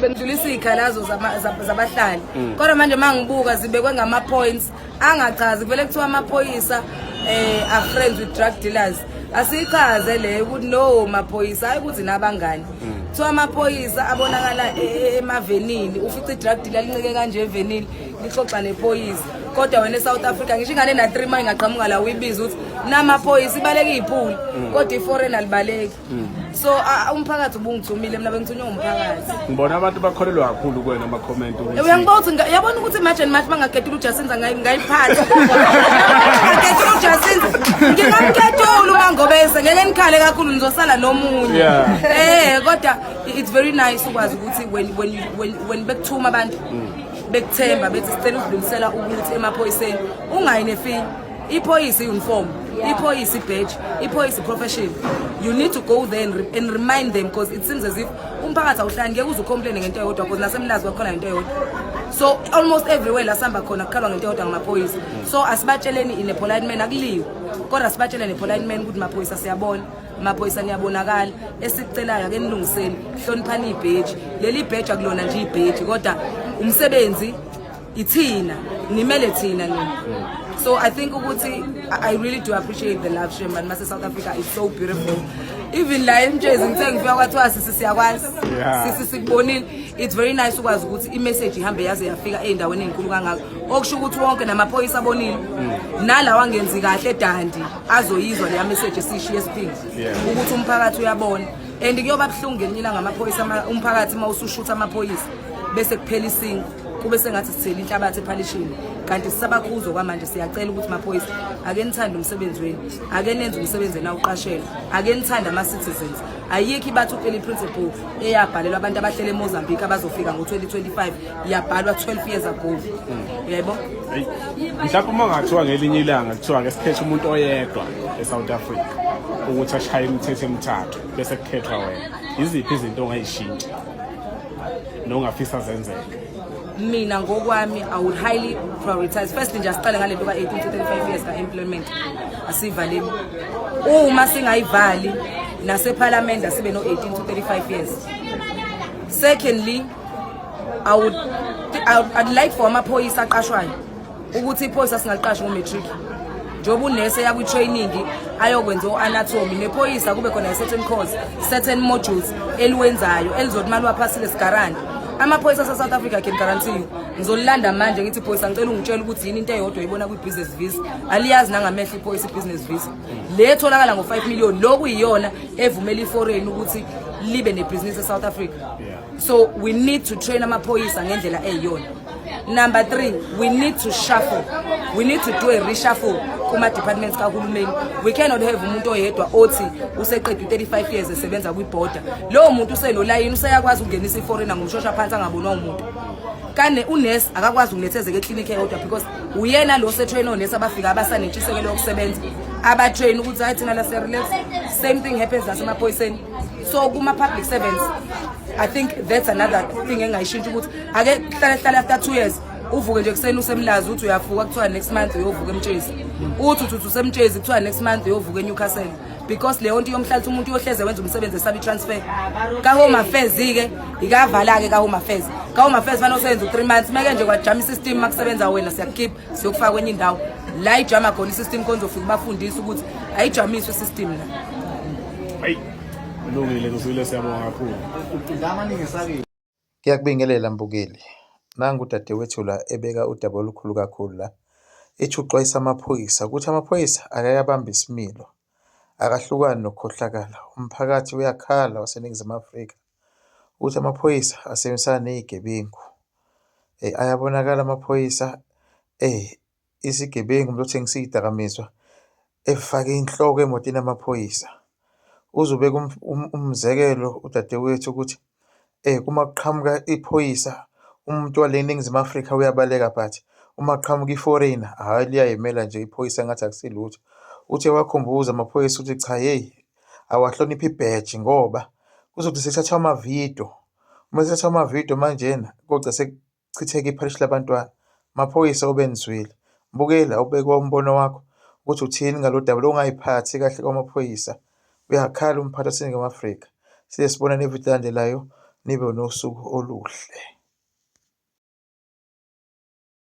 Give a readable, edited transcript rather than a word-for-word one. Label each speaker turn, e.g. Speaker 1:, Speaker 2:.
Speaker 1: bengidlulisa izikhalazo zabahlali kodwa manje mangibuka zibekwe ngama points angachazi vele kuthiwa amaphoyisa are friends with drug dealers asichaze le ukuthi no maphoyisa hayi ukuthi nabangani kuthiwa amaphoyisa abonakala emavenini ufica i-drug dealer lincike kanje evenini lixoxa nephoyisa kodwa wena eSouth Africa ngisho ingane na 3 manje ngaqhamuka la uyibiza ukuthi namaphoyisa ibaleke iphuli kodwa iforeign alibaleki so umphakathi ubungithumile mina bengithunywa umphakathi
Speaker 2: ngibona abantu bakholelwa kakhulu kuwena ama comment ukuthi
Speaker 1: uyangibona yabona ukuthi imagine match bangakhetula uJacinta ngayiphatha ngakhetula uJacinta ngingamkhetula ubangobese ngeke nikhale kakhulu nizosala nomunye kodwa it's very nice ukwazi ukuthi when bekuthuma abantu bekuthemba bethi sicela ukudlulisela ukuthi emaphoyiseni ungayinefini iphoyisa uniform iphoyisa badge iphoyisa profession you need to go there and remind them because it seems as if umphakathi awuhlani ngeke uzocomplain ngento eyodwa because nasemlazi wakhona into eyodwa so almost everywhere la samba khona kukhalwa ngento eyodwa ngamaphoyisa so asibatsheleni in a polite manner akuliwe kodwa asibatsheleni in a polite manner ukuthi maphoyisa siyabona amaphoyisa niyabonakala esicelayo ake nilungiseni hloniphani ibadge leli badge akulona nje ibadge kodwa umsebenzi ithina nimele thina nini so I think ukuthi I really do appreciate the love shame and South Africa is so beautiful even la emjezi ngithe ngifika kwathiwa siyakwazi sikubonile it's very nice ukwazi ukuthi imessage ihambe yaze yafika endaweni ezinkulu kangaka okusho ukuthi wonke namaphoyisa abonile nala wangenzi kahle eDandi azoyizwa le message esishiye esiphinde ukuthi umphakathi uyabona and kuyoba buhlungu ngelinye ilanga amaphoyisa umphakathi mawusushutha amaphoyisa bese kuphela isingo kube sengathi sithela inhlabathi ephalishini kanti sisabakhuzo kwamanje siyacela ukuthi maphoyisa ake nithande umsebenzi wenu ake nenze umsebenzi na uqashelwe ake nithande ama citizens ayikho ibathu eli principle eyabhalelwa abantu abahlele eMozambique abazofika ngo2025 yabhalwa 12 years ago yebo
Speaker 2: mhlawumbe uma ngathiwa ngelinye ilanga kuthiwa ke sikhethe umuntu oyedwa eSouth Africa ukuthi ashaye imithetho emithathu bese kukhethwa wena iziphi izinto ongayishintsha nongafisa zenzeke
Speaker 1: mina ngokwami I would highly prioritize first nje asiqale ngalento ka 18 to 35 years ka employment asivaleni uma singayivali naseParliament asibe no 18 to 35 years secondly I'd like for amaphoyisa aqashwayo ukuthi iphoyisa singaliqashwa ngomatric njoba unese yakwi training ayokwenza oanatomy nephoyisa kube khona certain course certain modules eliwenzayo elizothi mali waphasile sigarandi amaphoyisa South Africa can guarantee you ngizolanda manje ngithi iphoyisa ngicela ungitshela ukuthi yini into eyodwa uyibona kwi business visa aliyazi nangamehlo iphoyisa business visa le tholakala ngo5 million lokhu iyona evumela iforeign ukuthi libe nebusiness eSouth Africa so we need to train amaphoyisa ngendlela eyiyona number 3 we need to shuffle we need to do a reshuffle kuma departments kahulumeni we cannot have umuntu oyedwa othi useqedwe 35 years esebenza kwiborder lo muntu usenolayini useyakwazi ukungenisa iforeigner ngomshosha phansi angabonwa umuntu kane unesi akakwazi ukunethezeka eclinic eyodwa because uyena lo setrain onesi abafika abasanentshisekelo yokusebenza abatrain ukuthi hayi thina la relax same thing happens nasemaphoyiseni so kuma public servants I think that's another thing engayishintsha ukuthi ake hlala after 2 years uvuke nje kuseni usemlazi uthi uyavuka kuthiwa next month uyovuka eMtshezi uthi usemtshezi kuthiwa next month uyovuka eNewcastle because leyo nto yomhlalisa umuntu uyohleze wenza umsebenzi esabi transfer ka home affairs ke ikavala ke ka home affairs fanele usebenze 3 months meke nje kwajama isystem makusebenza wena siyakukhipha siyokufaka kwenye indawo la ijama khona isystem konzofika bafundisa ukuthi ayijamiswe isystem la
Speaker 2: hey ulungile kusile siyabonga kakhulu
Speaker 3: ngiyakubingelela mbukeli nangu udadewethu la ebeka udaba olukhulu kakhulu la ethi uxwayisa amaphoyisa ukuthi amaphoyisa akayabamba isimilo akahlukani nokukhohlakala umphakathi uyakhala waseNingizimu Afrika ukuthi amaphoyisa asebenzisana nezigebengu ayabonakala amaphoyisa isigebengu umuntu othengisa izidakamizwa efake inhloko emotini amaphoyisa uzobeka umzekelo udadewethu ukuthi kuma qhamuka iphoyisa umuntu wale Ningizimu Afrika uyabaleka but uma qhamuka iforeigner hayi liyayimela nje iphoyisa ngathi akusilutho uthe wakhumbuza amaphoyisa ukuthi cha hey awahloniphi ibadge ngoba kuzothi sethatha amavidiyo uma sethatha amavidiyo manjena kodwa sekuchitheka ipharish labantwana amaphoyisa obenzwile mbukela ubekwa umbono wakho ukuthi uthini ngalodaba lokungayiphathi kahle kwamaphoyisa uyakhala umphathi waseNingizimu Afrika siyesibona nevidiyo landelayo nibe nosuku oluhle.